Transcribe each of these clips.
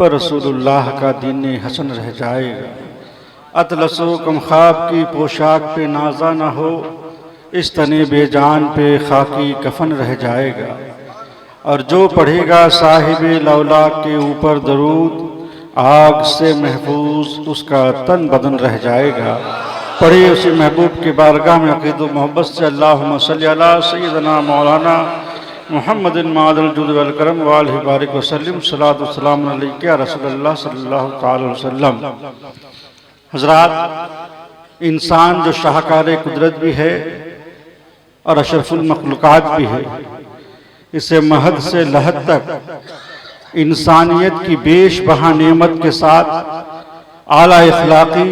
पर रसूलुल्लाह का दीन हसन रह जाएगा। अतलसो कमख्वाब की पोशाक पे नाजा न हो, इस तने बेजान पे खाकी कफन रह जाएगा। और जो पढ़ेगा साहिबे लौलाक के ऊपर दरूद, आग से महफूज उसका तन बदन रह जाएगा। पढ़े उसी महबूब के बारगाह में अक़ीद मोहब्बत से अल्लाहुम्मा सल्ली अला सय्यदना मौलाना मुहम्मदिन मादल जुद वल करम व आलिहि बारिक वसल्लम सलातु व सलाम अलैका या रसूलल्लाह सल्लल्लाहु तआला अलैहि वसल्लम। हज़रात, इंसान जो शाहकार कुदरत भी है और अशरफुल मखलूक़ात भी है, इसे महद से लहद तक इंसानियत की बेशबहा नेमत के साथ आला इखलाकी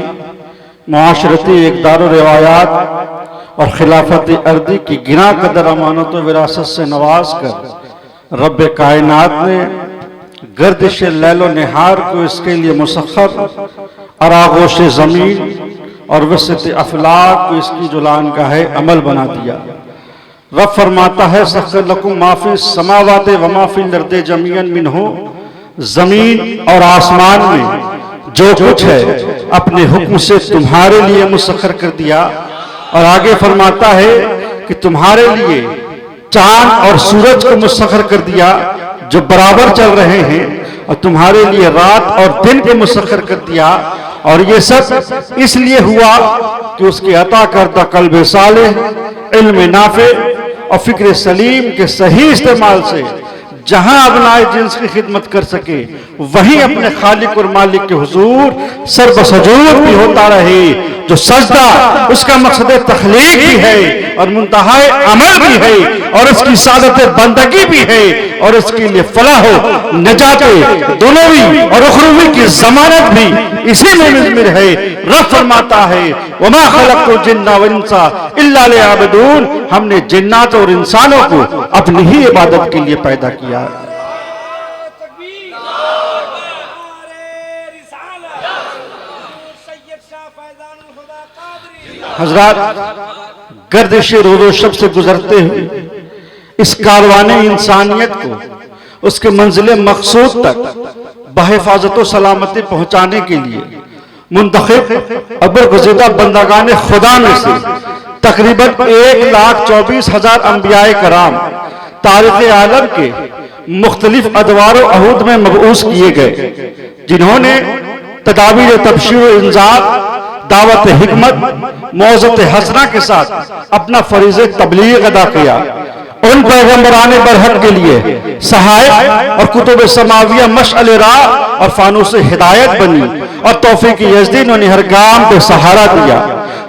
मुआशरती इक़दार और रिवायात और खिलाफत अर्दी की गिना कदर अमानत व विरासत से नवाज कर रब कायनात ने गर्दिश लैलो निहार को इसके लिए मुसख्खर और आगोश ज़मीन और वसत अफलाक को इसकी जुलान का है अमल बना दिया। रब फरमाता है सख्खर लकुम माफी समावाते व माफी लर्दे जमीअन मिन्हु, जमीन और आसमान में जो कुछ है अपने हुक्म से तुम्हारे लिए मुसख्खर कर दिया। और आगे फरमाता है कि तुम्हारे लिए चांद और सूरज को मुसख्खर कर दिया जो बराबर चल रहे हैं, और तुम्हारे लिए रात और दिन को मुसख्खर कर दिया। और ये सब इसलिए हुआ कि उसके अता करदा कल्ब सालेह, इल्म नाफे और फिक्र सलीम के सही इस्तेमाल से जहां अबनाए जिन्स की खिदमत कर सके, वहीं अपने खालिक और मालिक के हुजूर सर्वसजूद भी होता रहे। जो सजदा उसका मकसद तखलीक भी है और मुंतहाए अमल भी है, और इसकी सादत बंदगी भी है, और इसके लिए फलाह हो नजाते दुनवी और उखरवी की जमानत भी इसी में मुज़मिर है। रब फरमाता है वमा खलक़तुल जिन्ना वल इंसा इल्ला लियअबुदून, हमने जिन्नात और इंसानों को अपनी ही इबादत के लिए पैदा किया। हजरात, गर्दिश रोज़ो शब से गुजरते हुए इस कारवाने इंसानियत को उसके मंजिल मकसूद तक बहिफाजत सलामती पहुंचाने के लिए मुंतखब अबरगुज़िदा बंदागान खुदा में से तकरीबन 1,24,000 अंबियाए कराम तारीख़ आलम के मुख्तलिफ अदवार और अहूद में मबऊस किए गए, जिन्होंने तदाबीर तबशीर इंज़ार, दावत हिकमत, मौज़त हसना के साथ अपना फरीज़े तबलीग अदा किया। उन पैगम्बरान बरहक के लिए सहायक और कुतुब समाविया मशअल राह और फानूस हिदायत बनी, और तौफीक यज़दी ने हर गाम पे सहारा दिया।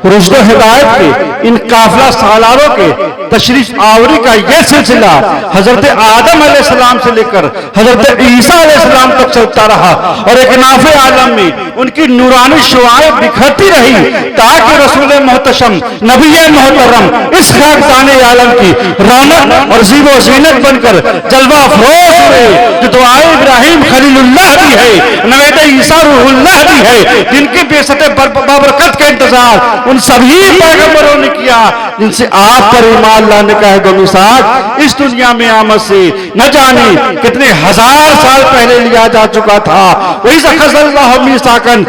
रुश्द हिदायत के इन काफिला सालारों के तशरीफ आवरी का यह सिलसिला हजरत आदम अलैहिस्सलाम से लेकर हजरत ईसा अलैहिस्सलाम तक चलता रहा, और एक नाफे आलम में उनकी नूरानी शुआएं बिखरती रही, ताकि रसूल मोहतशम नबी मोहतरम इस खाकसाने आलम की रौनक और ज़ीबो ज़ीनत बनकर जलवा अफरोज हुए। जो दुआए इब्राहिम खलीलुल्लाह भी है, नवेद ईसा रूहुल्लाह भी है, जिनकी बेसत बाबरकत का इंतजार उन सभी पैगंबरों ने किया, जिनसे आप पर ईमान लाने का है मिसाक इस दुनिया में आमद से न जाने कितने हजार साल पहले लिया जा चुका था। वही ज़खज़ल्लाहु मीसाकन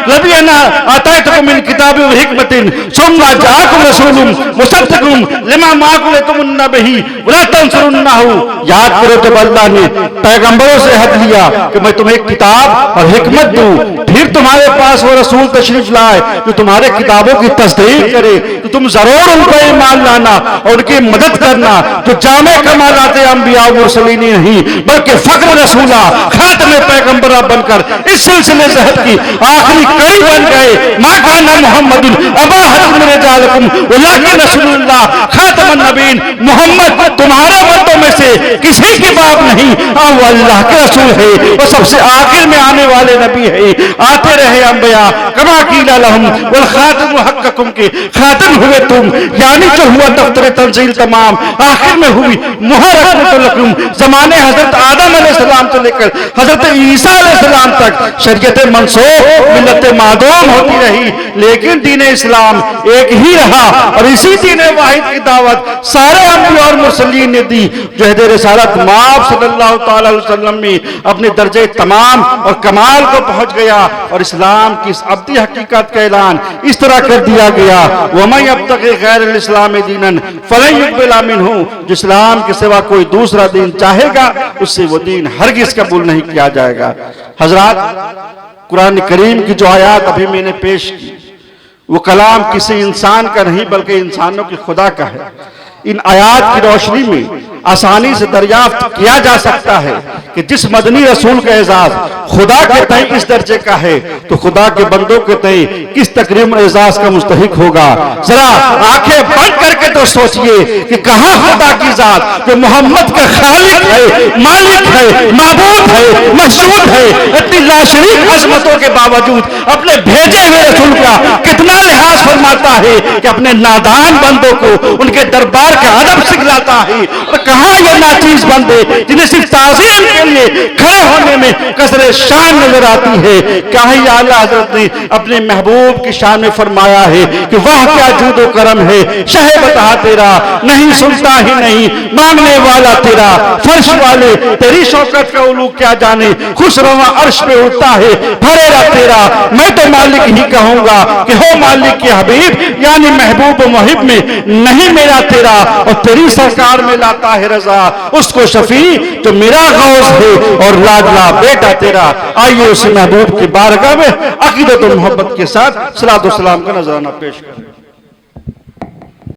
लबीना आतैतुकुम मिन किताबिन व हिकमतिन सुम्मा जाअकुम रसूलुम मुसद्दिकुम लिमा माअकुम लतुमुन्ना बिही वला तंसुरुन्नाहु। याद करो जब अल्लाह ने पैगंबरों से हद लिया कि मैं तुम्हें किताब और हिकमत दूं, फिर तुम्हारे पास वो रसूल तशरीफ लाए जो तुम्हारे किताबों की तस्दीक करे, तो तुम जरूर उन पर ईमान लाना और उनकी मदद करना, जो जामे कमालात अंबिया व मुरसलीन नहीं बल्कि फख्र रसूला खातमे पैगंबरा बनकर इस सिलसिले से हद की आखिरी कड़ी बन गए। मा काना मुहम्मदुन अबा अहद मिन रिजालिकुम वलाकिन रसूलुल्लाह खातमुन नबीन, मोहम्मद तुम्हारे मर्दों में से किसी की बाप नहीं, हाँ वो अल्लाह के रसूल है, वो सबसे आखिर में आने वाले नबी है। आते रहे अंबिया कमा कीला लहुम वल खातिम हक्कुम के खातिम हुए तुम, यानी जो हुआ दफ्तर तंजील तमाम आखिर में हुई मुहर्रम जमाने हजरत आदम अलैहिस्सलाम से लेकर हजरत ईसा अलैहिस्सलाम तक शरीयत मंसूख मिल्लत मादूम होती रही, लेकिन दीन इस्लाम एक ही रहा। और इसी दीन वाहिद की दावत सारे अंबिया और मुरसलीन ने दी, जो हदे रिसालत माब सल्लल्लाहु तआला अलैहि वसल्लम में अपने दर्जे तमाम और कमाल को पहुंच गया और इस्लाम की इस अब्दी हकीकत का ऐलान इस तरह कर दिया गया, वमन यब्तगी गैरल इस्लाम दीनन फलन युक़बल मिन्हु, जो इस्लाम के सिवा कोई दूसरा दीन चाहेगा उससे वो दीन हरगिज़ कबूल नहीं किया जाएगा। हजरात, कुरान करीम की जो आयत अभी मैंने पेश की वो कलाम किसी इंसान का नहीं बल्कि इंसानों के खुदा का है। इन आयात की रोशनी में आसानी से दरियाफ्त किया जा सकता है कि जिस मदनी रसूल का एजाज खुदा के तय इस दर्जे का है तो खुदा के बंदों के तय किस तकरीम एजाज का मुस्तहिक होगा। जरा आंखें बंद करके तो सोचिए कि कहां खुदा की जात जो मोहम्मद का खालिक है, मालिक है, माबूद है, मकसूद है, इतनी लाशरीक अजमतों के बावजूद अपने भेजे हुए रसूल का कितना लिहाज फरमाता है कि अपने नादान बंदों को उनके दरबार का अदब सिखलाता है। और कहां ये नाचीज बंदे जिन्हें सिर्फ ताज़ीम के लिए खड़े होने में कसरे शान नजर आती है। क्या ही आला हजरत ने अपने महबूब की शान में फरमाया है कि वाह क्या जूदो करम है, शहे बता तेरा नहीं सुनता ही नहीं मांगने वाला तेरा, फर्श वाले तेरी शौकत का उलू क्या जाने, खुश रवा अर्श पे उठता है भरेगा तेरा। मैं तो मालिक ही कहूंगा कि हो मालिक के हबीब यानी महबूब मुहिब में नहीं मेरा तेरा, और तेरी सरकार में लाता है रजा उसको शफी जो मेरा गौस है और लाडला बेटा तेरा। आइए उस महबूब की बारगाह में अकीदत और मोहब्बत के साथ सलातो सलाम का नजराना पेश करें।